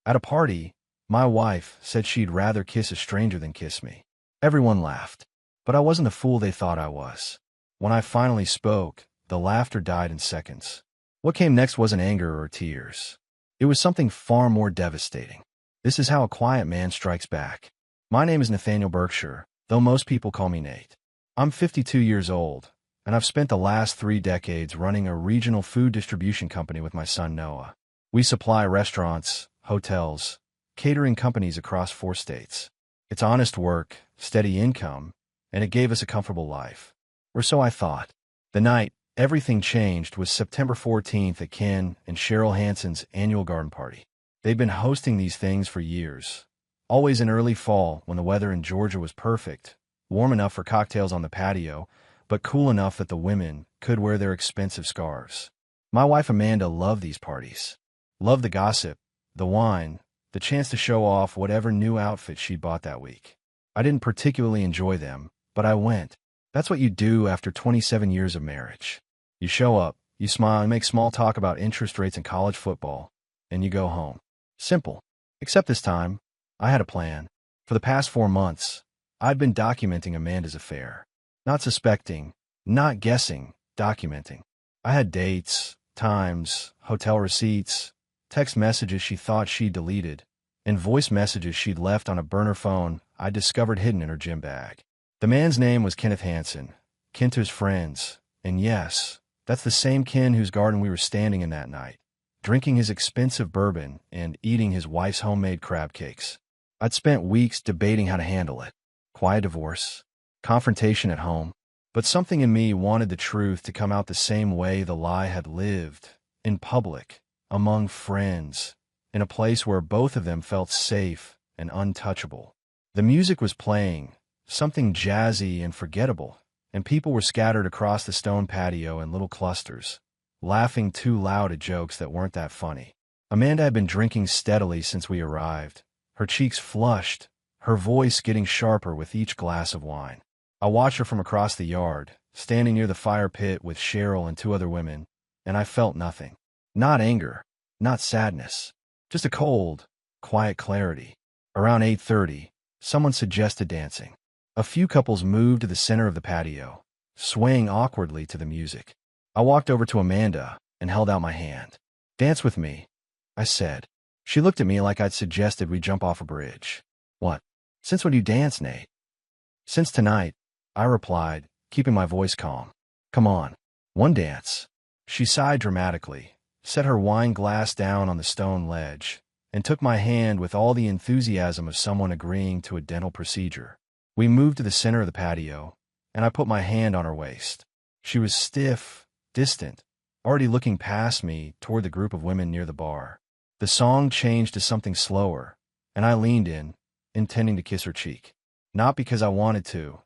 At a party, my wife said she'd rather kiss a stranger than kiss me. Everyone laughed, but I wasn't the fool they thought I was. When I finally spoke, the laughter died in seconds. What came next wasn't anger or tears. It was something far more devastating. This is how a quiet man strikes back. My name is Nathaniel Berkshire, though most people call me Nate. I'm 52 years old, and I've spent the last 3 decades running a regional food distribution company with my son Noah. We supply restaurants, hotels, catering companies across 4 states. It's honest work, steady income, and it gave us a comfortable life. Or so I thought. The night everything changed was September 14th at Ken and Cheryl Hansen's annual garden party. They'd been hosting these things for years, always in early fall when the weather in Georgia was perfect, warm enough for cocktails on the patio, but cool enough that the women could wear their expensive scarves. My wife Amanda loved these parties. Loved the gossip, the wine, the chance to show off whatever new outfit she'd bought that week. I didn't particularly enjoy them, but I went. That's what you do after 27 years of marriage. You show up, you smile and make small talk about interest rates and college football, and you go home. Simple. Except this time, I had a plan. For the past 4 months, I'd been documenting Amanda's affair. Not suspecting, not guessing, documenting. I had dates, times, hotel receipts, text messages she thought she'd deleted, and voice messages she'd left on a burner phone I discovered hidden in her gym bag. The man's name was Kenneth Hansen, kin to his friends, and yes, that's the same Ken whose garden we were standing in that night, drinking his expensive bourbon and eating his wife's homemade crab cakes. I'd spent weeks debating how to handle it. Quiet divorce, confrontation at home, but something in me wanted the truth to come out the same way the lie had lived, in public, among friends, in a place where both of them felt safe and untouchable. The music was playing, something jazzy and forgettable, and people were scattered across the stone patio in little clusters, laughing too loud at jokes that weren't that funny. Amanda had been drinking steadily since we arrived, her cheeks flushed, her voice getting sharper with each glass of wine. I watched her from across the yard, standing near the fire pit with Cheryl and 2 other women, and I felt nothing. Not anger, not sadness, just a cold, quiet clarity. Around 8:30, someone suggested dancing. A few couples moved to the center of the patio, swaying awkwardly to the music. I walked over to Amanda and held out my hand. "Dance with me," I said. She looked at me like I'd suggested we jump off a bridge. "What? Since when do you dance, Nate?" "Since tonight," I replied, keeping my voice calm. "Come on, one dance." She sighed dramatically, set her wine glass down on the stone ledge, and took my hand with all the enthusiasm of someone agreeing to a dental procedure. We moved to the center of the patio, and I put my hand on her waist. She was stiff, distant, already looking past me toward the group of women near the bar. The song changed to something slower, and I leaned in, intending to kiss her cheek. Not because I wanted to,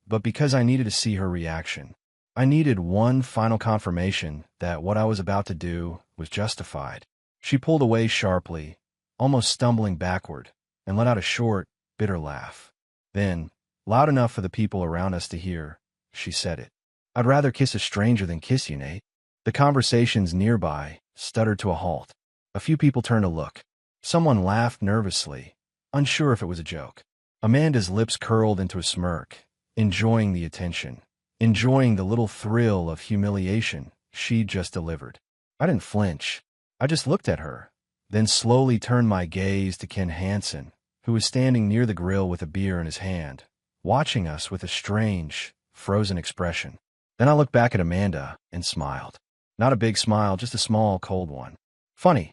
but because I needed to see her reaction. I needed one final confirmation that what I was about to do was justified. She pulled away sharply, almost stumbling backward, and let out a short, bitter laugh. Then, loud enough for the people around us to hear, she said it. "I'd rather kiss a stranger than kiss you, Nate." The conversations nearby stuttered to a halt. A few people turned to look. Someone laughed nervously, unsure if it was a joke. Amanda's lips curled into a smirk, enjoying the attention, enjoying the little thrill of humiliation she'd just delivered. I didn't flinch. I just looked at her, then slowly turned my gaze to Ken Hansen, who was standing near the grill with a beer in his hand, watching us with a strange, frozen expression. Then I looked back at Amanda and smiled. Not a big smile, just a small, cold one. "Funny,"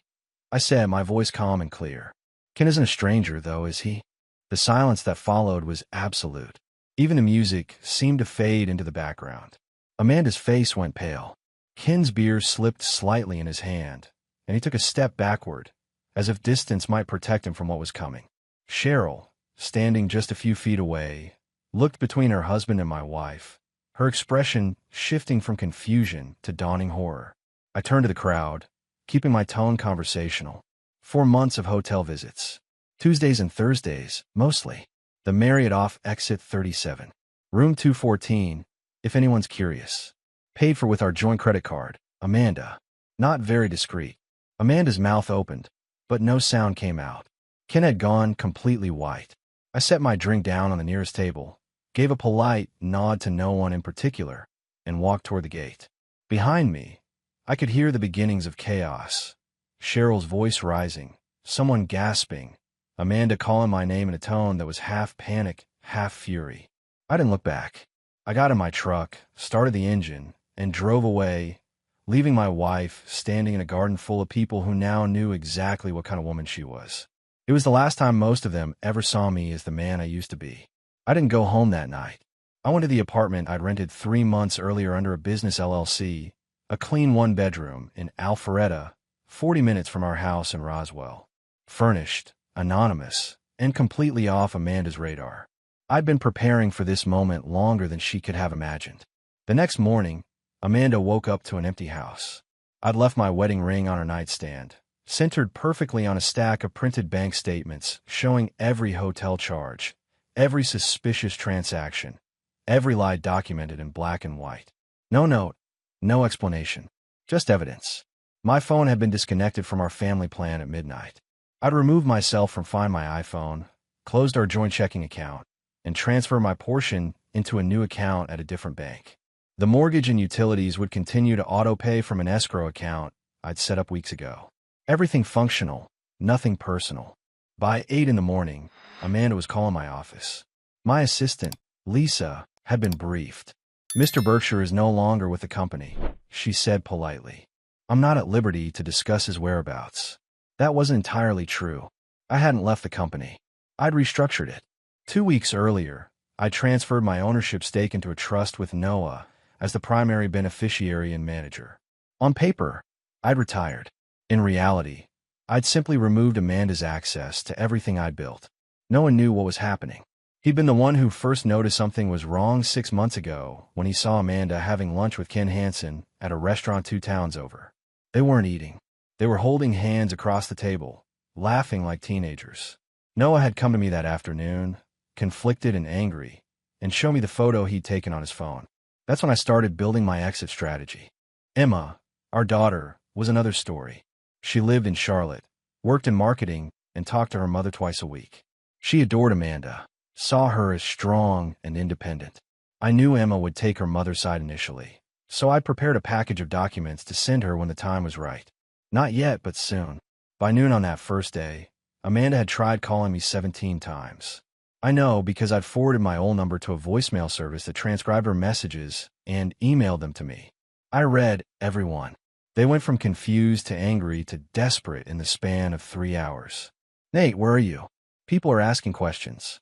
I said, my voice calm and clear. "Ken isn't a stranger, though, is he?" The silence that followed was absolute. Even the music seemed to fade into the background. Amanda's face went pale. Ken's beer slipped slightly in his hand, and he took a step backward, as if distance might protect him from what was coming. Cheryl, standing just a few feet away, looked between her husband and my wife, her expression shifting from confusion to dawning horror. I turned to the crowd, keeping my tone conversational. 4 months of hotel visits. Tuesdays and Thursdays, mostly. The Marriott off exit 37. Room 214, if anyone's curious. Paid for with our joint credit card. Amanda. Not very discreet. Amanda's mouth opened, but no sound came out. Ken had gone completely white. I set my drink down on the nearest table, gave a polite nod to no one in particular, and walked toward the gate. Behind me, I could hear the beginnings of chaos. Cheryl's voice rising, someone gasping, Amanda calling my name in a tone that was half panic, half fury. I didn't look back. I got in my truck, started the engine, and drove away, leaving my wife standing in a garden full of people who now knew exactly what kind of woman she was. It was the last time most of them ever saw me as the man I used to be. I didn't go home that night. I went to the apartment I'd rented 3 months earlier under a business LLC, a clean one-bedroom in Alpharetta, 40 minutes from our house in Roswell. Furnished, anonymous, and completely off Amanda's radar. I'd been preparing for this moment longer than she could have imagined. The next morning, Amanda woke up to an empty house. I'd left my wedding ring on her nightstand, centered perfectly on a stack of printed bank statements showing every hotel charge, every suspicious transaction, every lie documented in black and white. No note, no explanation, just evidence. My phone had been disconnected from our family plan at midnight. I'd removed myself from Find My iPhone, closed our joint checking account, and transferred my portion into a new account at a different bank. The mortgage and utilities would continue to auto-pay from an escrow account I'd set up weeks ago. Everything functional, nothing personal. By 8 in the morning, Amanda was calling my office. My assistant, Lisa, had been briefed. "Mr. Berkshire is no longer with the company," she said politely. "I'm not at liberty to discuss his whereabouts." That wasn't entirely true. I hadn't left the company. I'd restructured it. 2 weeks earlier, I transferred my ownership stake into a trust with Noah as the primary beneficiary and manager. On paper, I'd retired. In reality, I'd simply removed Amanda's access to everything I'd built. No one knew what was happening. He'd been the one who first noticed something was wrong 6 months ago when he saw Amanda having lunch with Ken Hansen at a restaurant 2 towns over. They weren't eating. They were holding hands across the table, laughing like teenagers. Noah had come to me that afternoon, conflicted and angry, and showed me the photo he'd taken on his phone. That's when I started building my exit strategy. Emma, our daughter, was another story. She lived in Charlotte, worked in marketing, and talked to her mother twice a week. She adored Amanda, saw her as strong and independent. I knew Emma would take her mother's side initially, so I prepared a package of documents to send her when the time was right. Not yet, but soon. By noon on that first day, Amanda had tried calling me 17 times. I know because I'd forwarded my old number to a voicemail service that transcribed her messages and emailed them to me. I read every one. They went from confused to angry to desperate in the span of 3 hours. "Nate, where are you? People are asking questions.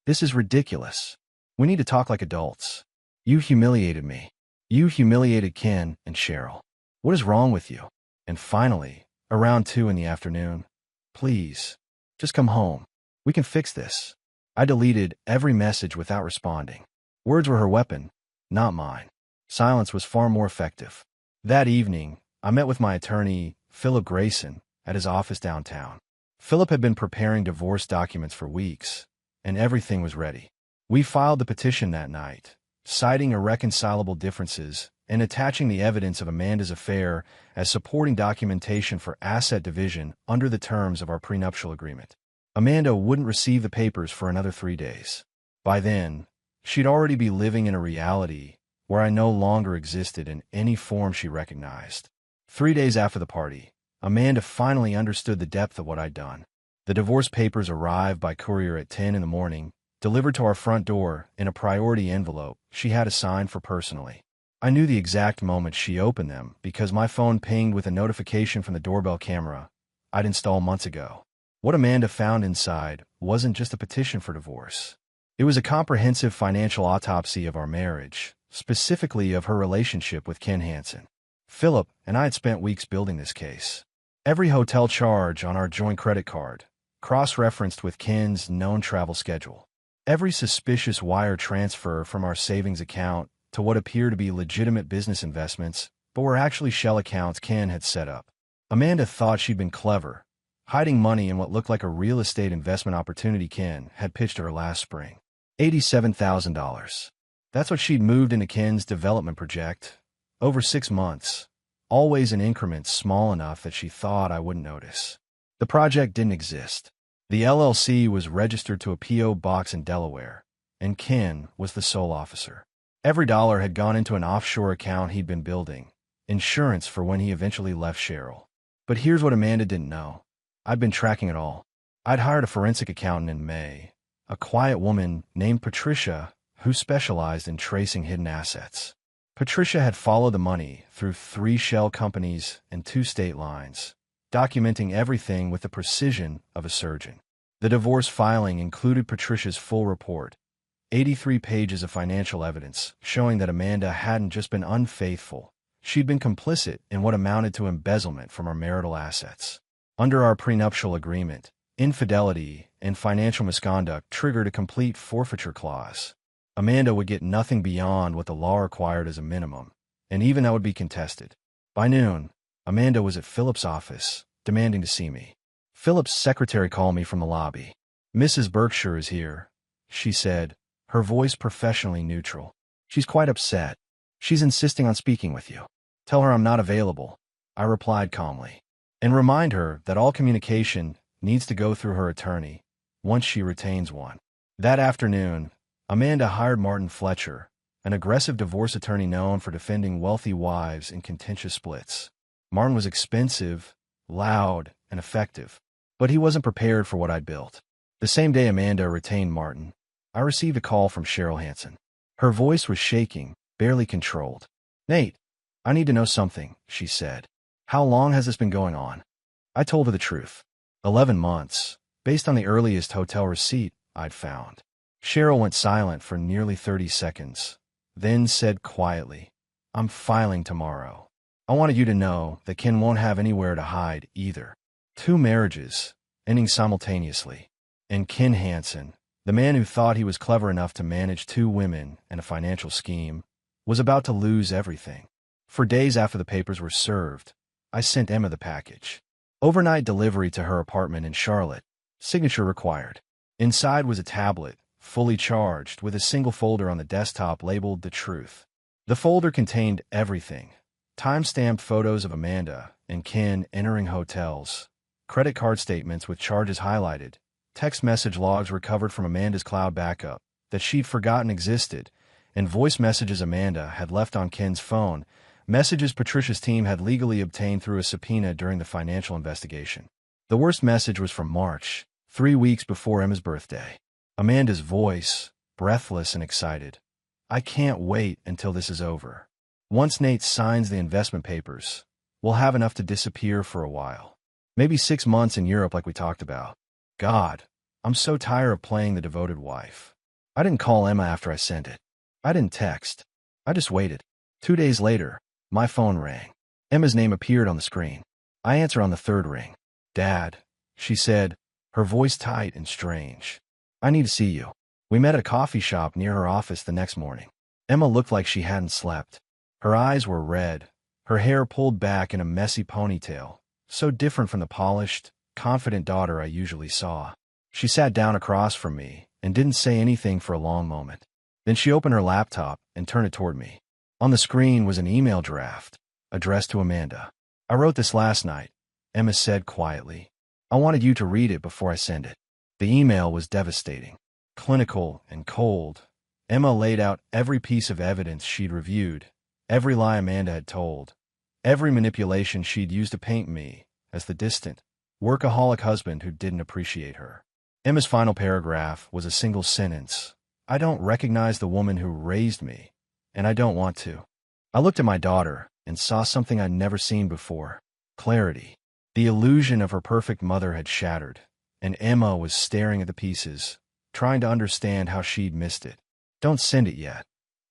This is ridiculous. We need to talk like adults. You humiliated me. You humiliated Ken and Cheryl. What is wrong with you?" And finally, around 2 in the afternoon, "Please, just come home. We can fix this." I deleted every message without responding. Words were her weapon, not mine. Silence was far more effective. That evening, I met with my attorney, Philip Grayson, at his office downtown. Philip had been preparing divorce documents for weeks, and everything was ready. We filed the petition that night, citing irreconcilable differences and attaching the evidence of Amanda's affair as supporting documentation for asset division under the terms of our prenuptial agreement. Amanda wouldn't receive the papers for another 3 days. By then, she'd already be living in a reality where I no longer existed in any form she recognized. 3 days after the party, Amanda finally understood the depth of what I'd done. The divorce papers arrived by courier at 10 in the morning, delivered to our front door in a priority envelope she had assigned for personally. I knew the exact moment she opened them because my phone pinged with a notification from the doorbell camera I'd installed months ago. What Amanda found inside wasn't just a petition for divorce. It was a comprehensive financial autopsy of our marriage, specifically of her relationship with Ken Hansen. Philip and I had spent weeks building this case. Every hotel charge on our joint credit card, cross-referenced with Ken's known travel schedule. Every suspicious wire transfer from our savings account to what appeared to be legitimate business investments, but were actually shell accounts Ken had set up. Amanda thought she'd been clever, hiding money in what looked like a real estate investment opportunity Ken had pitched to her last spring. $87,000. That's what she'd moved into Ken's development project, over 6 months, always in increments small enough that she thought I wouldn't notice. The project didn't exist. The LLC was registered to a P.O. box in Delaware, and Ken was the sole officer. Every dollar had gone into an offshore account he'd been building, insurance for when he eventually left Cheryl. But here's what Amanda didn't know. I'd been tracking it all. I'd hired a forensic accountant in May, a quiet woman named Patricia who specialized in tracing hidden assets. Patricia had followed the money through 3 shell companies and 2 state lines, documenting everything with the precision of a surgeon. The divorce filing included Patricia's full report, 83 pages of financial evidence showing that Amanda hadn't just been unfaithful, she'd been complicit in what amounted to embezzlement from our marital assets. Under our prenuptial agreement, infidelity and financial misconduct triggered a complete forfeiture clause. Amanda would get nothing beyond what the law required as a minimum, and even that would be contested. By noon, Amanda was at Philip's office, demanding to see me. Philip's secretary called me from the lobby. "Mrs. Berkshire is here," she said, her voice professionally neutral. "She's quite upset. She's insisting on speaking with you." "Tell her I'm not available," I replied calmly. "And remind her that all communication needs to go through her attorney, once she retains one." That afternoon, Amanda hired Martin Fletcher, an aggressive divorce attorney known for defending wealthy wives in contentious splits. Martin was expensive, loud, and effective, but he wasn't prepared for what I'd built. The same day Amanda retained Martin, I received a call from Cheryl Hansen. Her voice was shaking, barely controlled. "Nate, I need to know something," she said. "How long has this been going on?" I told her the truth. 11 months, based on the earliest hotel receipt I'd found. Cheryl went silent for nearly 30 seconds, then said quietly, "I'm filing tomorrow. I wanted you to know that Ken won't have anywhere to hide either." 2 marriages, ending simultaneously. And Ken Hansen, the man who thought he was clever enough to manage 2 women and a financial scheme, was about to lose everything. For days after the papers were served, I sent Emma the package. Overnight delivery to her apartment in Charlotte, signature required. Inside was a tablet, fully charged, with a single folder on the desktop labeled The Truth. The folder contained everything: time-stamped photos of Amanda and Ken entering hotels, credit card statements with charges highlighted, text message logs recovered from Amanda's cloud backup that she'd forgotten existed, and voice messages Amanda had left on Ken's phone, messages Patricia's team had legally obtained through a subpoena during the financial investigation. The worst message was from March, 3 weeks before Emma's birthday. Amanda's voice, breathless and excited. "I can't wait until this is over. Once Nate signs the investment papers, we'll have enough to disappear for a while. Maybe 6 months in Europe like we talked about. God, I'm so tired of playing the devoted wife." I didn't call Emma after I sent it. I didn't text. I just waited. 2 days later, my phone rang. Emma's name appeared on the screen. I answered on the 3rd ring. "Dad," she said, her voice tight and strange. "I need to see you." We met at a coffee shop near her office the next morning. Emma looked like she hadn't slept. Her eyes were red, her hair pulled back in a messy ponytail, so different from the polished, confident daughter I usually saw. She sat down across from me and didn't say anything for a long moment. Then she opened her laptop and turned it toward me. On the screen was an email draft, addressed to Amanda. "I wrote this last night," Emma said quietly. "I wanted you to read it before I send it." The email was devastating. Clinical and cold, Emma laid out every piece of evidence she'd reviewed, every lie Amanda had told, every manipulation she'd used to paint me as the distant, workaholic husband who didn't appreciate her. Emma's final paragraph was a single sentence: "I don't recognize the woman who raised me, and I don't want to." I looked at my daughter and saw something I'd never seen before: clarity. The illusion of her perfect mother had shattered, and Emma was staring at the pieces, trying to understand how she'd missed it. "Don't send it yet,"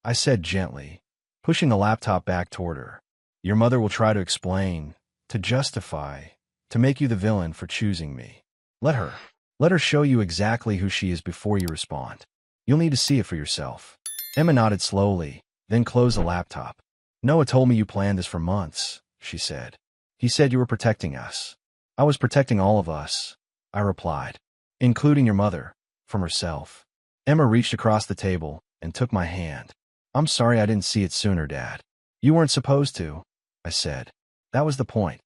I said gently, pushing the laptop back toward her. "Your mother will try to explain, to justify, to make you the villain for choosing me. Let her. Let her show you exactly who she is before you respond. You'll need to see it for yourself." Emma nodded slowly, then closed the laptop. "Noah told me you planned this for months," she said. "He said you were protecting us." "I was protecting all of us," I replied, "including your mother, from herself." Emma reached across the table and took my hand. "I'm sorry I didn't see it sooner, Dad." "You weren't supposed to," I said. "That was the point."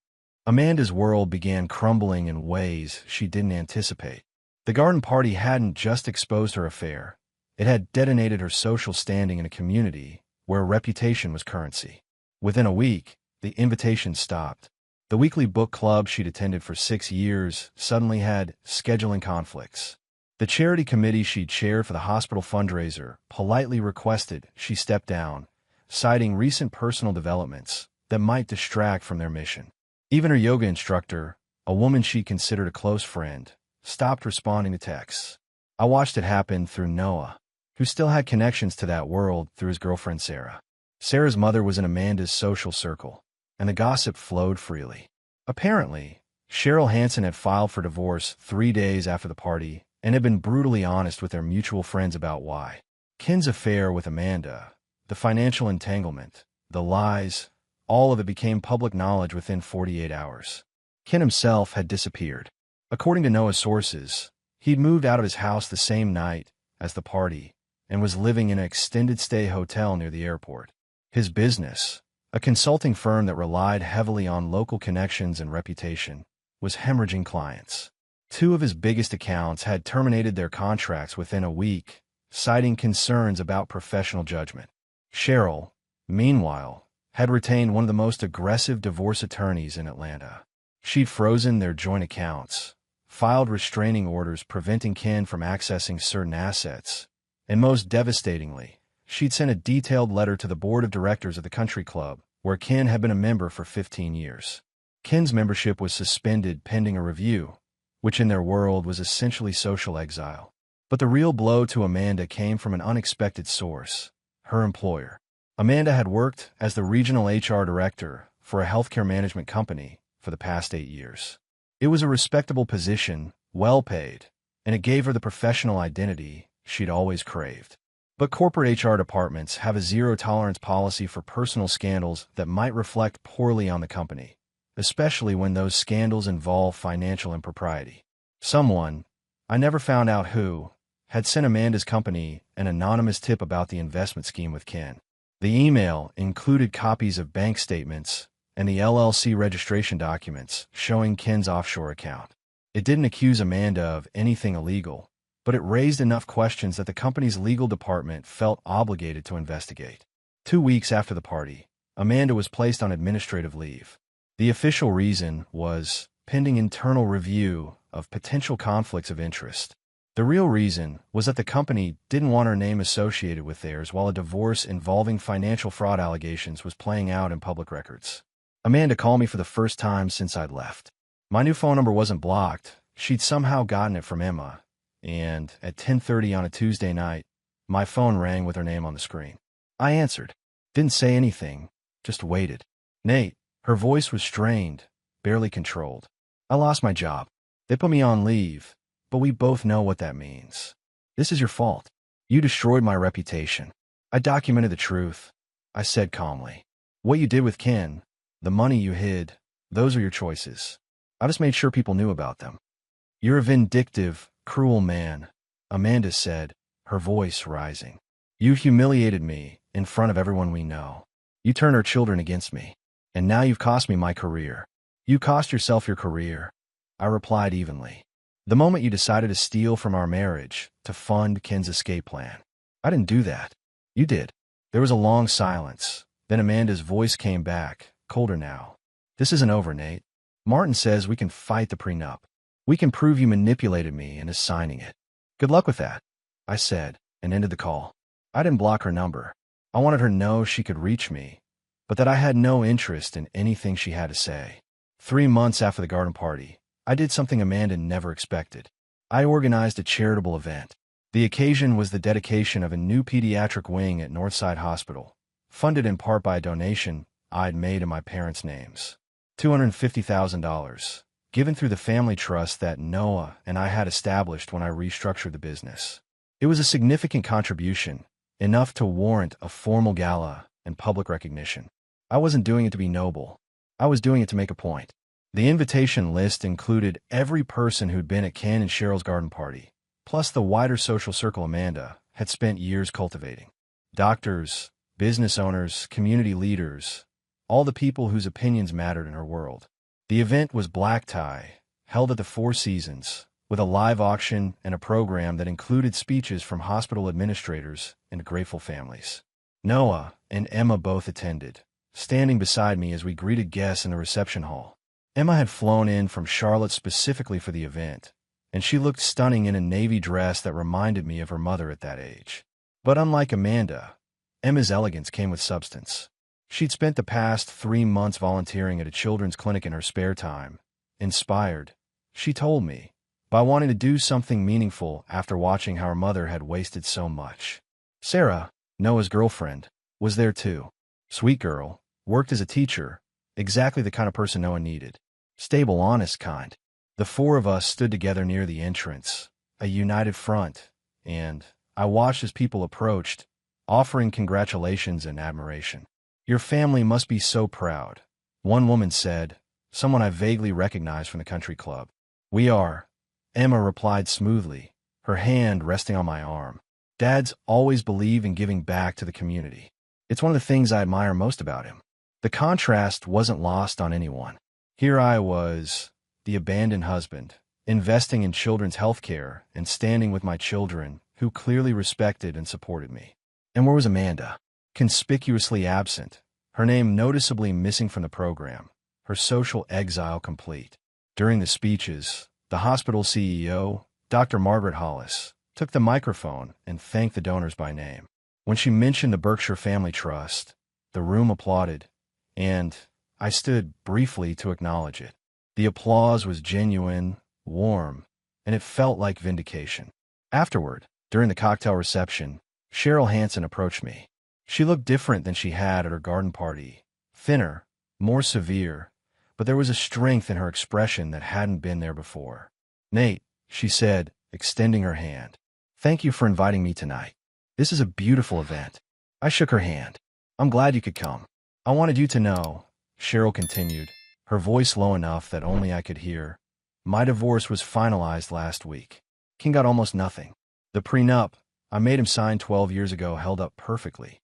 Amanda's world began crumbling in ways she didn't anticipate. The garden party hadn't just exposed her affair. It had detonated her social standing in a community where reputation was currency. Within a week, the invitations stopped. The weekly book club she'd attended for 6 years suddenly had scheduling conflicts. The charity committee she'd chaired for the hospital fundraiser politely requested she step down, citing recent personal developments that might distract from their mission. Even her yoga instructor, a woman she considered a close friend, stopped responding to texts. I watched it happen through Noah, who still had connections to that world through his girlfriend Sarah. Sarah's mother was in Amanda's social circle, and the gossip flowed freely. Apparently, Cheryl Hansen had filed for divorce 3 days after the party and had been brutally honest with their mutual friends about why. Ken's affair with Amanda, the financial entanglement, the lies, all of it became public knowledge within 48 hours. Ken himself had disappeared. According to Noah's sources, he'd moved out of his house the same night as the party and was living in an extended-stay hotel near the airport. His business, a consulting firm that relied heavily on local connections and reputation, was hemorrhaging clients. 2 of his biggest accounts had terminated their contracts within a week, citing concerns about professional judgment. Cheryl, meanwhile, had retained one of the most aggressive divorce attorneys in Atlanta. She'd frozen their joint accounts, filed restraining orders preventing Ken from accessing certain assets, and most devastatingly, she'd sent a detailed letter to the board of directors of the country club, where Ken had been a member for 15 years. Ken's membership was suspended pending a review, which in their world was essentially social exile. But the real blow to Amanda came from an unexpected source, her employer. Amanda had worked as the regional HR director for a healthcare management company for the past 8 years. It was a respectable position, well paid, and it gave her the professional identity she'd always craved. But corporate HR departments have a zero-tolerance policy for personal scandals that might reflect poorly on the company, especially when those scandals involve financial impropriety. Someone, I never found out who, had sent Amanda's company an anonymous tip about the investment scheme with Ken. The email included copies of bank statements and the LLC registration documents showing Ken's offshore account. It didn't accuse Amanda of anything illegal, but it raised enough questions that the company's legal department felt obligated to investigate. 2 weeks after the party, Amanda was placed on administrative leave. The official reason was pending internal review of potential conflicts of interest. The real reason was that the company didn't want her name associated with theirs while a divorce involving financial fraud allegations was playing out in public records. Amanda called me for the first time since I'd left. My new phone number wasn't blocked. She'd somehow gotten it from Emma, and at 10:30 on a Tuesday night, my phone rang with her name on the screen. I answered. Didn't say anything, just waited. Nate. Her voice was strained, barely controlled. I lost my job. They put me on leave, but we both know what that means. This is your fault. You destroyed my reputation. I documented the truth, I said calmly. What you did with Ken, the money you hid, those are your choices. I just made sure people knew about them. You're a vindictive, cruel man, Amanda said, her voice rising. You humiliated me in front of everyone we know. You turned our children against me. And now you've cost me my career. You cost yourself your career, I replied evenly. The moment you decided to steal from our marriage to fund Ken's escape plan. I didn't do that. You did. There was a long silence. Then Amanda's voice came back, colder now. This isn't over, Nate. Martin says we can fight the prenup. We can prove you manipulated me into signing it. Good luck with that, I said, and ended the call. I didn't block her number. I wanted her to know she could reach me, but that I had no interest in anything she had to say. 3 months after the garden party, I did something Amanda never expected. I organized a charitable event. The occasion was the dedication of a new pediatric wing at Northside Hospital, funded in part by a donation I'd made in my parents' names. $250,000, given through the family trust that Noah and I had established when I restructured the business. It was a significant contribution, enough to warrant a formal gala and public recognition. I wasn't doing it to be noble. I was doing it to make a point. The invitation list included every person who'd been at Ken and Cheryl's garden party, plus the wider social circle Amanda had spent years cultivating. Doctors, business owners, community leaders, all the people whose opinions mattered in her world. The event was black tie, held at the Four Seasons, with a live auction and a program that included speeches from hospital administrators and grateful families. Noah and Emma both attended, standing beside me as we greeted guests in the reception hall. Emma had flown in from Charlotte specifically for the event, and she looked stunning in a navy dress that reminded me of her mother at that age. But unlike Amanda, Emma's elegance came with substance. She'd spent the past 3 months volunteering at a children's clinic in her spare time, inspired, she told me, by wanting to do something meaningful after watching how her mother had wasted so much. Sarah, Noah's girlfriend, was there too. Sweet girl, worked as a teacher, exactly the kind of person Noah needed. Stable, honest kind. The four of us stood together near the entrance, a united front, and I watched as people approached, offering congratulations and admiration. Your family must be so proud, one woman said, someone I vaguely recognized from the country club. We are, Emma replied smoothly, her hand resting on my arm. Dads always believe in giving back to the community. It's one of the things I admire most about him. The contrast wasn't lost on anyone. Here I was, the abandoned husband, investing in children's health care and standing with my children, who clearly respected and supported me. And where was Amanda? Conspicuously absent, her name noticeably missing from the program, her social exile complete. During the speeches, the hospital CEO, Dr. Margaret Hollis, took the microphone and thanked the donors by name. When she mentioned the Berkshire Family Trust, the room applauded, and I stood briefly to acknowledge it. The applause was genuine, warm, and it felt like vindication. Afterward, during the cocktail reception, Cheryl Hansen approached me. She looked different than she had at her garden party, thinner, more severe, but there was a strength in her expression that hadn't been there before. Nate, she said, extending her hand. Thank you for inviting me tonight. This is a beautiful event. I shook her hand. I'm glad you could come. I wanted you to know, Cheryl continued, her voice low enough that only I could hear. My divorce was finalized last week. King got almost nothing. The prenup I made him sign 12 years ago held up perfectly.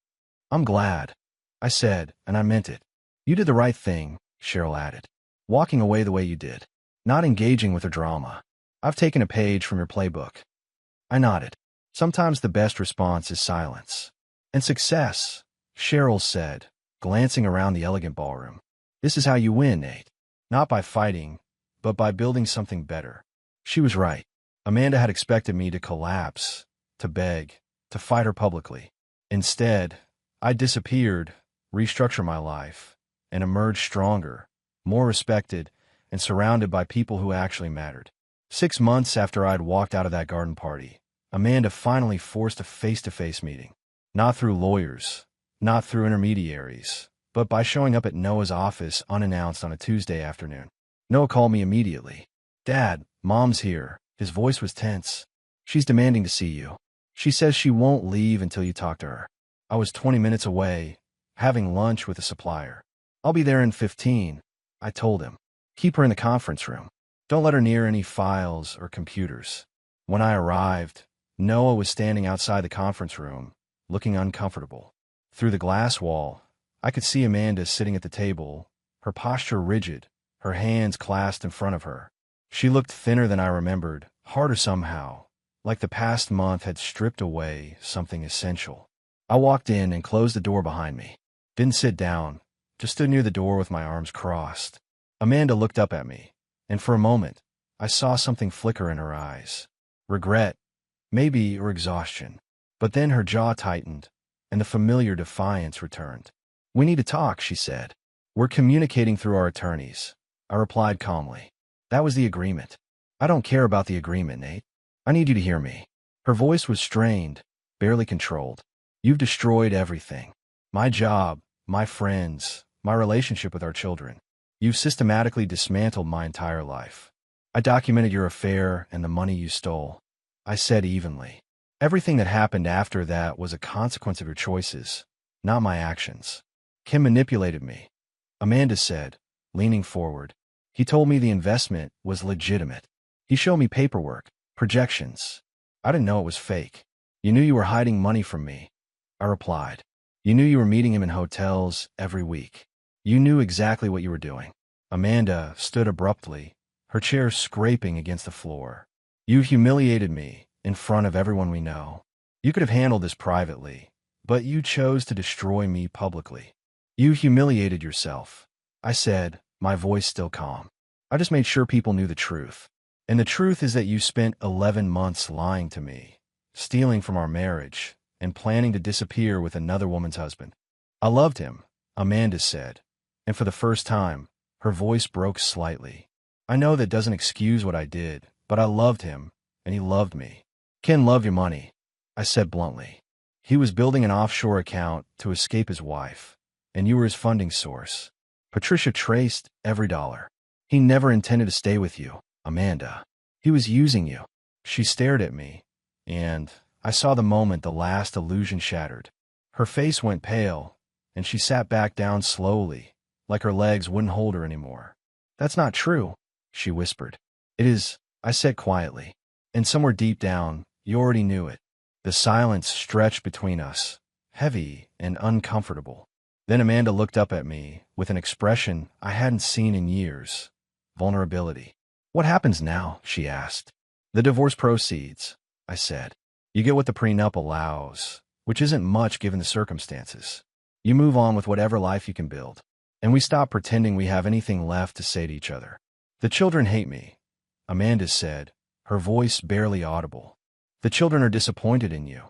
I'm glad, I said, and I meant it. You did the right thing, Cheryl added. Walking away the way you did. Not engaging with her drama. I've taken a page from your playbook. I nodded. Sometimes the best response is silence. And success, Cheryl said, glancing around the elegant ballroom. This is how you win, Nate. Not by fighting, but by building something better. She was right. Amanda had expected me to collapse, to beg, to fight her publicly. Instead, I disappeared, restructured my life, and emerged stronger, more respected, and surrounded by people who actually mattered. 6 months after I'd walked out of that garden party, Amanda finally forced a face-to-face meeting. Not through lawyers, not through intermediaries, but by showing up at Noah's office unannounced on a Tuesday afternoon. Noah called me immediately. Dad, Mom's here. His voice was tense. She's demanding to see you. She says she won't leave until you talk to her. I was 20 minutes away, having lunch with a supplier. I'll be there in 15, I told him. Keep her in the conference room. Don't let her near any files or computers. When I arrived, Noah was standing outside the conference room, looking uncomfortable. Through the glass wall, I could see Amanda sitting at the table, her posture rigid, her hands clasped in front of her. She looked thinner than I remembered, harder somehow, like the past month had stripped away something essential. I walked in and closed the door behind me. Didn't sit down, just stood near the door with my arms crossed. Amanda looked up at me, and for a moment, I saw something flicker in her eyes. Regret, maybe, or exhaustion. But then her jaw tightened, and the familiar defiance returned. We need to talk, she said. We're communicating through our attorneys, I replied calmly. That was the agreement. I don't care about the agreement, Nate. I need you to hear me. Her voice was strained, barely controlled. You've destroyed everything. My job, my friends, my relationship with our children. You've systematically dismantled my entire life. I documented your affair and the money you stole. I said evenly. Everything that happened after that was a consequence of your choices, not my actions. Kim manipulated me, Amanda said, leaning forward. He told me the investment was legitimate. He showed me paperwork, projections. I didn't know it was fake. You knew you were hiding money from me, I replied. You knew you were meeting him in hotels every week. You knew exactly what you were doing. Amanda stood abruptly, her chair scraping against the floor. You humiliated me in front of everyone we know. You could have handled this privately, but you chose to destroy me publicly. You humiliated yourself, I said, my voice still calm. I just made sure people knew the truth. And the truth is that you spent 11 months lying to me, stealing from our marriage, and planning to disappear with another woman's husband. I loved him, Amanda said, and for the first time, her voice broke slightly. I know that doesn't excuse what I did, but I loved him, and he loved me. Ken loved your money, I said bluntly. He was building an offshore account to escape his wife, and you were his funding source. Patricia traced every dollar. He never intended to stay with you, Amanda. He was using you. She stared at me, and I saw the moment the last illusion shattered. Her face went pale, and she sat back down slowly, like her legs wouldn't hold her anymore. That's not true, she whispered. It is, I said quietly. And somewhere deep down, you already knew it. The silence stretched between us, heavy and uncomfortable. Then Amanda looked up at me with an expression I hadn't seen in years. Vulnerability. What happens now? She asked. The divorce proceeds, I said. You get what the prenup allows, which isn't much given the circumstances. You move on with whatever life you can build. And we stop pretending we have anything left to say to each other. The children hate me, Amanda said, her voice barely audible. The children are disappointed in you,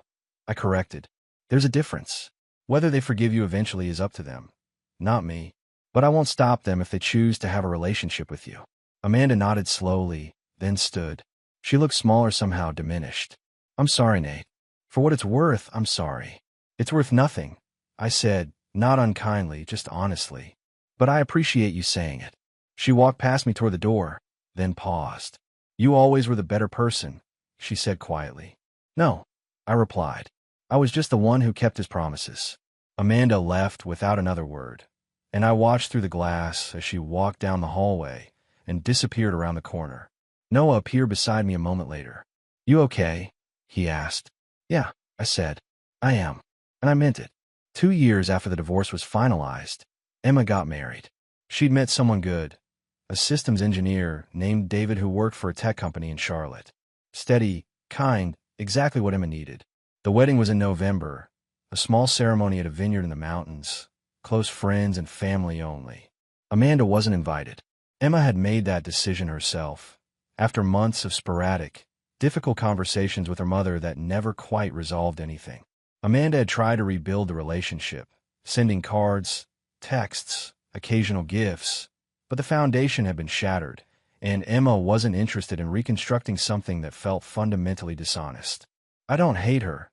I corrected. There's a difference. Whether they forgive you eventually is up to them, not me. But I won't stop them if they choose to have a relationship with you. Amanda nodded slowly, then stood. She looked smaller, somehow diminished. I'm sorry, Nate. For what it's worth, I'm sorry. It's worth nothing, I said, not unkindly, just honestly. But I appreciate you saying it. She walked past me toward the door, then paused. You always were the better person, she said quietly. No, I replied. I was just the one who kept his promises. Amanda left without another word, and I watched through the glass as she walked down the hallway and disappeared around the corner. Noah appeared beside me a moment later. You okay? He asked. Yeah, I said. I am. And I meant it. 2 years after the divorce was finalized, Emma got married. She'd met someone good, a systems engineer named David who worked for a tech company in Charlotte. Steady, kind, exactly what Emma needed. The wedding was in November, a small ceremony at a vineyard in the mountains, close friends and family only. Amanda wasn't invited. Emma had made that decision herself, after months of sporadic, difficult conversations with her mother that never quite resolved anything. Amanda had tried to rebuild the relationship, sending cards, texts, occasional gifts, but the foundation had been shattered, and Emma wasn't interested in reconstructing something that felt fundamentally dishonest. I don't hate her,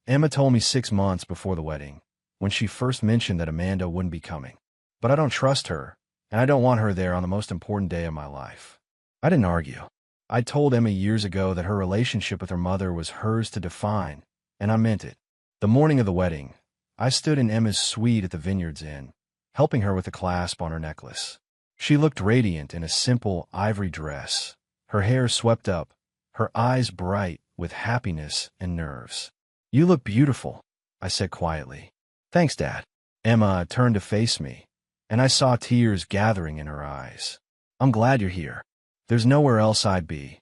Emma told me 6 months before the wedding, when she first mentioned that Amanda wouldn't be coming. But I don't trust her, and I don't want her there on the most important day of my life. I didn't argue. I told Emma years ago that her relationship with her mother was hers to define, and I meant it. The morning of the wedding, I stood in Emma's suite at the Vineyards Inn, helping her with the clasp on her necklace. She looked radiant in a simple ivory dress, her hair swept up, her eyes bright with happiness and nerves. You look beautiful, I said quietly. Thanks, Dad. Emma turned to face me, and I saw tears gathering in her eyes. I'm glad you're here. There's nowhere else I'd be,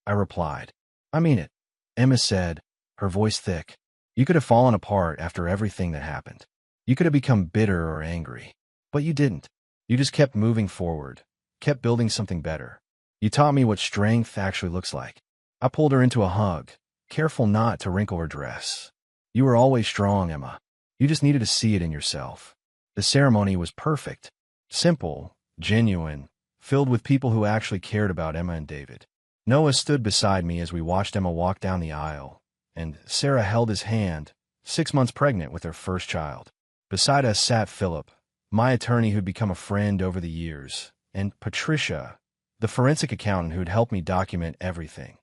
I replied. I mean it, Emma said, her voice thick. You could have fallen apart after everything that happened. You could have become bitter or angry. But you didn't. You just kept moving forward, kept building something better. You taught me what strength actually looks like. I pulled her into a hug, careful not to wrinkle her dress. You were always strong, Emma. You just needed to see it in yourself. The ceremony was perfect, simple, genuine, filled with people who actually cared about Emma and David. Noah stood beside me as we watched Emma walk down the aisle, and Sarah held his hand, 6 months pregnant with their first child. Beside us sat Philip, my attorney who'd become a friend over the years, and Patricia, the forensic accountant who'd helped me document everything.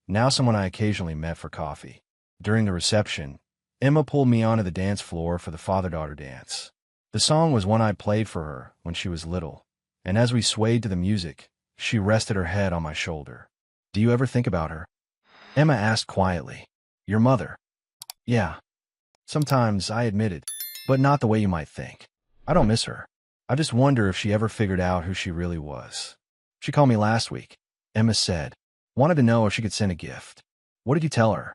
Now someone I occasionally met for coffee. During the reception, Emma pulled me onto the dance floor for the father-daughter dance. The song was one I played for her when she was little, and as we swayed to the music, she rested her head on my shoulder. Do you ever think about her? Emma asked quietly. Your mother? Yeah. Sometimes, I admitted, but not the way you might think. I don't miss her. I just wonder if she ever figured out who she really was. She called me last week, Emma said. Wanted to know if she could send a gift. What did you tell her?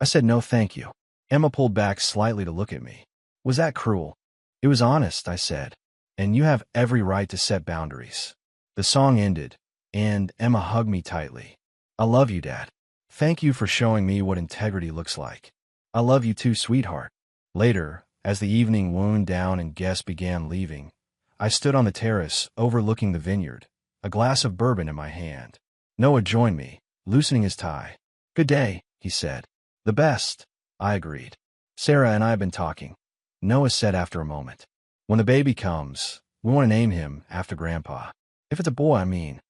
I said no thank you. Emma pulled back slightly to look at me. Was that cruel? It was honest, I said. And you have every right to set boundaries. The song ended, and Emma hugged me tightly. I love you, Dad. Thank you for showing me what integrity looks like. I love you too, sweetheart. Later, as the evening wound down and guests began leaving, I stood on the terrace overlooking the vineyard, a glass of bourbon in my hand. Noah joined me, loosening his tie. Good day, he said. The best, I agreed. Sarah and I have been talking, Noah said after a moment. When the baby comes, we want to name him after Grandpa. If it's a boy, I mean.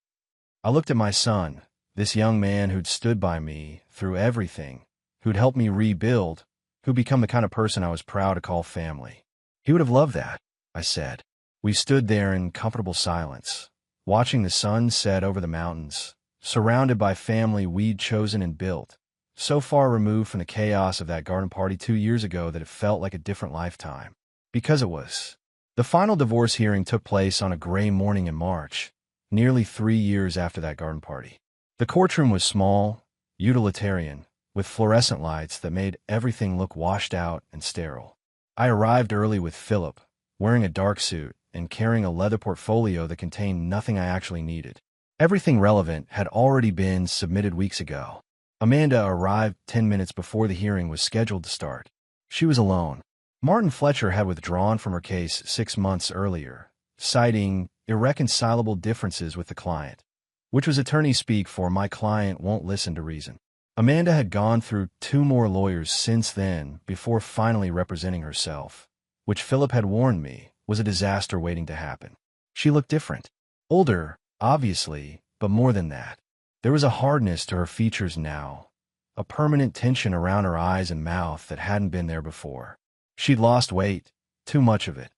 I looked at my son, this young man who'd stood by me through everything, who'd helped me rebuild, who'd become the kind of person I was proud to call family. He would have loved that, I said. We stood there in comfortable silence, watching the sun set over the mountains, surrounded by family we'd chosen and built, so far removed from the chaos of that garden party 2 years ago that it felt like a different lifetime. Because it was. The final divorce hearing took place on a gray morning in March, nearly 3 years after that garden party. The courtroom was small, utilitarian, with fluorescent lights that made everything look washed out and sterile. I arrived early with Philip, wearing a dark suit and carrying a leather portfolio that contained nothing I actually needed. Everything relevant had already been submitted weeks ago. Amanda arrived 10 minutes before the hearing was scheduled to start. She was alone. Martin Fletcher had withdrawn from her case 6 months earlier, citing irreconcilable differences with the client, which was attorney speak for my client won't listen to reason. Amanda had gone through 2 more lawyers since then before finally representing herself, which Philip had warned me was a disaster waiting to happen. She looked different. Older, obviously, but more than that. There was a hardness to her features now, a permanent tension around her eyes and mouth that hadn't been there before. She'd lost weight, too much of it,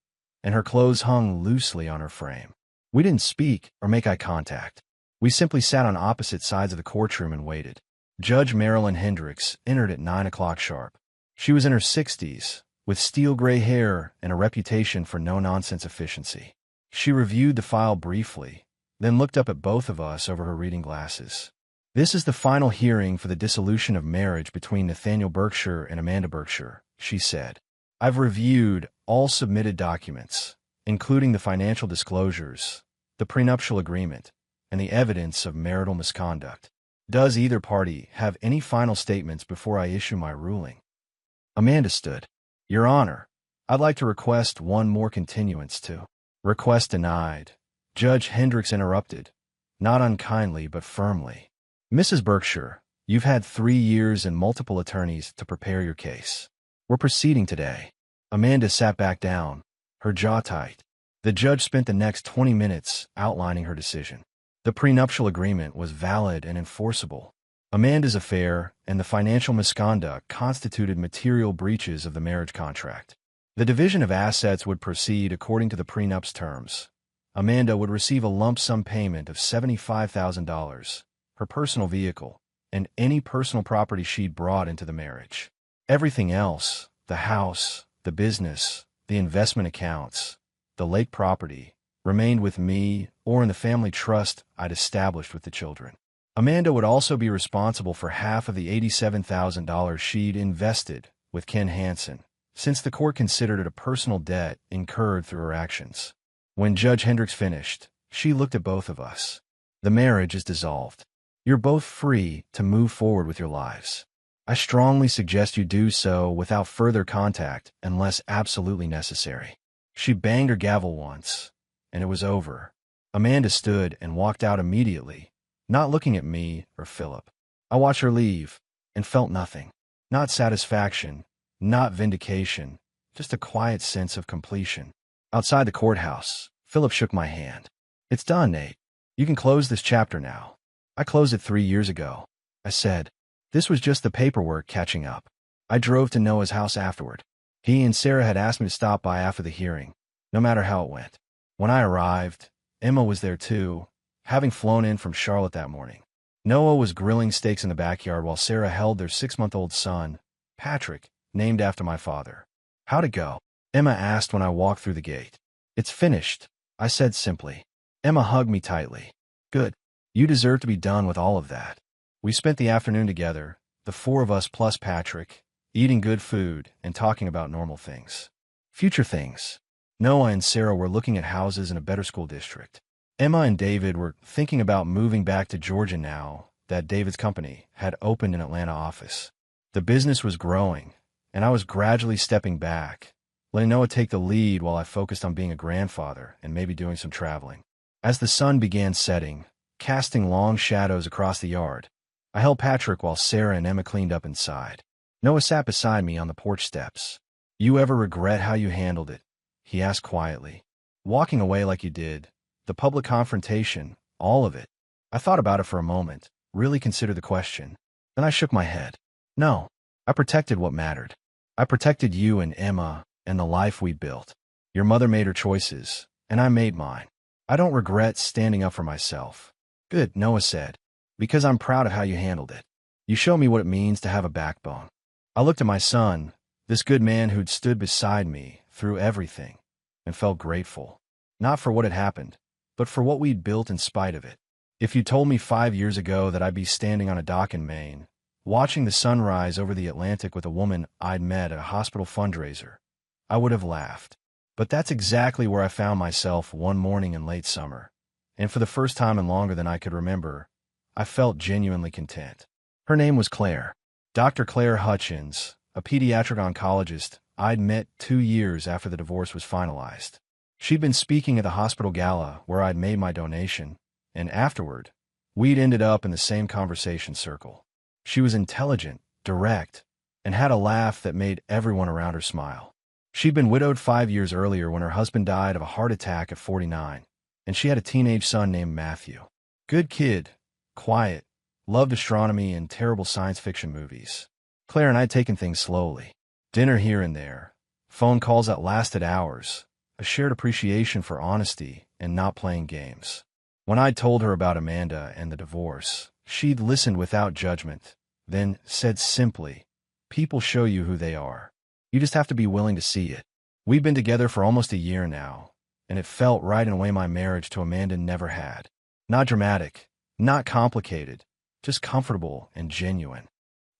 and her clothes hung loosely on her frame. We didn't speak or make eye contact. We simply sat on opposite sides of the courtroom and waited. Judge Marilyn Hendricks entered at 9 o'clock sharp. She was in her 60s, with steel gray hair and a reputation for no-nonsense efficiency. She reviewed the file briefly, then looked up at both of us over her reading glasses. This is the final hearing for the dissolution of marriage between Nathaniel Berkshire and Amanda Berkshire, she said. I've reviewed all submitted documents, including the financial disclosures, the prenuptial agreement, and the evidence of marital misconduct. Does either party have any final statements before I issue my ruling? Amanda stood. Your Honor, I'd like to request one more continuance to. Request denied. Judge Hendricks interrupted, not unkindly but firmly. Mrs. Berkshire, you've had 3 years and multiple attorneys to prepare your case. We're proceeding today. Amanda sat back down, her jaw tight. The judge spent the next 20 minutes outlining her decision. The prenuptial agreement was valid and enforceable. Amanda's affair and the financial misconduct constituted material breaches of the marriage contract. The division of assets would proceed according to the prenup's terms. Amanda would receive a lump sum payment of $75,000, her personal vehicle, and any personal property she'd brought into the marriage. Everything else, the house, the business, the investment accounts, the lake property, remained with me or in the family trust I'd established with the children. Amanda would also be responsible for half of the $87,000 she'd invested with Ken Hansen, since the court considered it a personal debt incurred through her actions. When Judge Hendricks finished, she looked at both of us. The marriage is dissolved. You're both free to move forward with your lives. I strongly suggest you do so without further contact unless absolutely necessary. She banged her gavel once, and it was over. Amanda stood and walked out immediately, not looking at me or Philip. I watched her leave and felt nothing. Not satisfaction, not vindication, just a quiet sense of completion. Outside the courthouse, Philip shook my hand. It's done, Nate. You can close this chapter now. I closed it 3 years ago, I said. This was just the paperwork catching up. I drove to Noah's house afterward. He and Sarah had asked me to stop by after the hearing, no matter how it went. When I arrived, Emma was there too, having flown in from Charlotte that morning. Noah was grilling steaks in the backyard while Sarah held their 6-month-old son, Patrick, named after my father. How'd it go? Emma asked when I walked through the gate. It's finished, I said simply. Emma hugged me tightly. Good. You deserve to be done with all of that. We spent the afternoon together, the four of us plus Patrick, eating good food and talking about normal things. Future things. Noah and Sarah were looking at houses in a better school district. Emma and David were thinking about moving back to Georgia now that David's company had opened an Atlanta office. The business was growing, and I was gradually stepping back, letting Noah take the lead while I focused on being a grandfather and maybe doing some traveling. As the sun began setting, casting long shadows across the yard, I held Patrick while Sarah and Emma cleaned up inside. Noah sat beside me on the porch steps. You ever regret how you handled it? He asked quietly. Walking away like you did, the public confrontation, all of it. I thought about it for a moment, really considered the question. Then I shook my head. No, I protected what mattered. I protected you and Emma and the life we built. Your mother made her choices, and I made mine. I don't regret standing up for myself. Good, Noah said, because I'm proud of how you handled it. You show me what it means to have a backbone. I looked at my son, this good man who'd stood beside me through everything, and felt grateful. Not for what had happened, but for what we'd built in spite of it. If you told me 5 years ago that I'd be standing on a dock in Maine, watching the sunrise over the Atlantic with a woman I'd met at a hospital fundraiser, I would have laughed. But that's exactly where I found myself one morning in late summer, and for the first time in longer than I could remember, I felt genuinely content. Her name was Claire. Dr. Claire Hutchins, a pediatric oncologist I'd met 2 years after the divorce was finalized. She'd been speaking at the hospital gala where I'd made my donation, and afterward, we'd ended up in the same conversation circle. She was intelligent, direct, and had a laugh that made everyone around her smile. She'd been widowed 5 years earlier when her husband died of a heart attack at 49, and she had a teenage son named Matthew. Good kid, quiet, loved astronomy and terrible science fiction movies. Claire and I'd taken things slowly. Dinner here and there, phone calls that lasted hours, a shared appreciation for honesty and not playing games. When I'd told her about Amanda and the divorce, she'd listened without judgment, then said simply, "People show you who they are. You just have to be willing to see it." We've been together for almost a year now, and it felt right in a way my marriage to Amanda never had. Not dramatic, not complicated, just comfortable and genuine.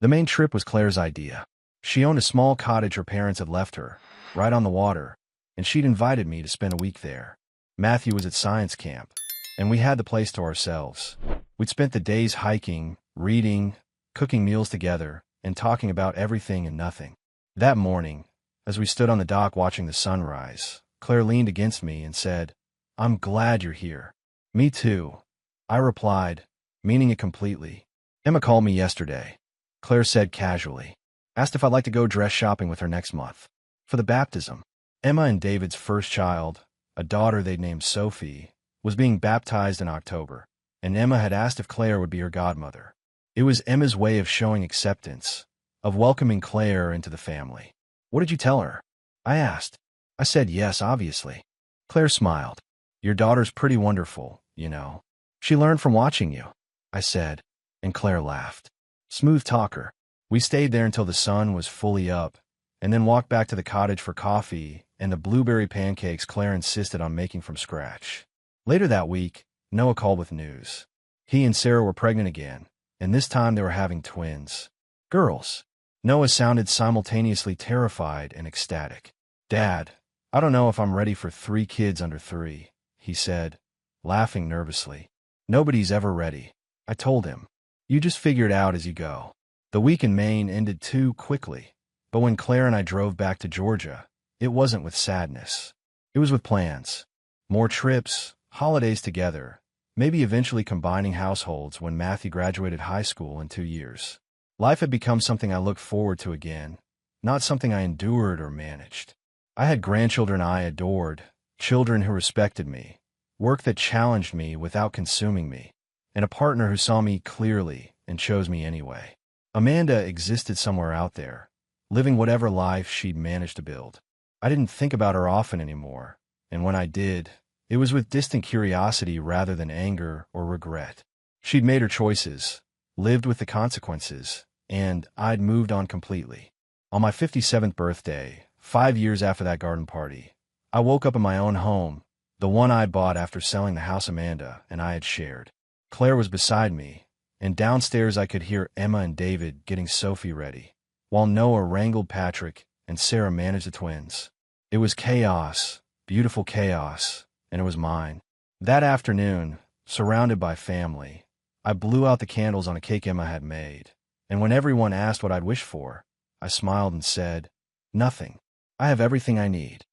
The main trip was Claire's idea. She owned a small cottage her parents had left her, right on the water, and she'd invited me to spend a week there. Matthew was at science camp, and we had the place to ourselves. We'd spent the days hiking, reading, cooking meals together, and talking about everything and nothing. That morning, as we stood on the dock watching the sunrise, Claire leaned against me and said, "I'm glad you're here." "Me too," I replied, meaning it completely. "Emma called me yesterday," Claire said casually. "Asked if I'd like to go dress shopping with her next month. For the baptism." Emma and David's first child, a daughter they'd named Sophie, was being baptized in October, and Emma had asked if Claire would be her godmother. It was Emma's way of showing acceptance, of welcoming Claire into the family. "What did you tell her?" I asked. I said yes, obviously. Claire smiled. "Your daughter's pretty wonderful, you know. She learned from watching you," I said, and Claire laughed. Smooth talker. We stayed there until the sun was fully up, and then walked back to the cottage for coffee and the blueberry pancakes Claire insisted on making from scratch. Later that week, Noah called with news. He and Sarah were pregnant again, and this time they were having twins. Girls. Noah sounded simultaneously terrified and ecstatic. "Dad, I don't know if I'm ready for 3 kids under 3, he said, laughing nervously. "Nobody's ever ready," I told him. "You just figure it out as you go." The week in Maine ended too quickly, but when Claire and I drove back to Georgia, it wasn't with sadness. It was with plans. More trips, holidays together, maybe eventually combining households when Matthew graduated high school in 2 years. Life had become something I looked forward to again, not something I endured or managed. I had grandchildren I adored, children who respected me, work that challenged me without consuming me, and a partner who saw me clearly and chose me anyway. Amanda existed somewhere out there, living whatever life she'd managed to build. I didn't think about her often anymore, and when I did, it was with distant curiosity rather than anger or regret. She'd made her choices, lived with the consequences, and I'd moved on completely. On my 57th birthday, 5 years after that garden party, I woke up in my own home, the one I'd bought after selling the house Amanda and I had shared. Claire was beside me, and downstairs I could hear Emma and David getting Sophie ready, while Noah wrangled Patrick and Sarah managed the twins. It was chaos, beautiful chaos, and it was mine. That afternoon, surrounded by family, I blew out the candles on a cake Emma had made, and when everyone asked what I'd wish for, I smiled and said, "Nothing. I have everything I need."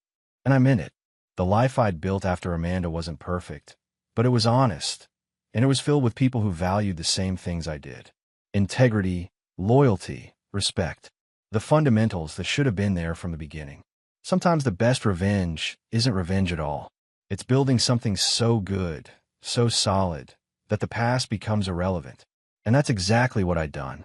And I meant it. The life I'd built after Amanda wasn't perfect, but it was honest, and it was filled with people who valued the same things I did. Integrity, loyalty, respect. The fundamentals that should have been there from the beginning. Sometimes the best revenge isn't revenge at all. It's building something so good, so solid, that the past becomes irrelevant. And that's exactly what I'd done.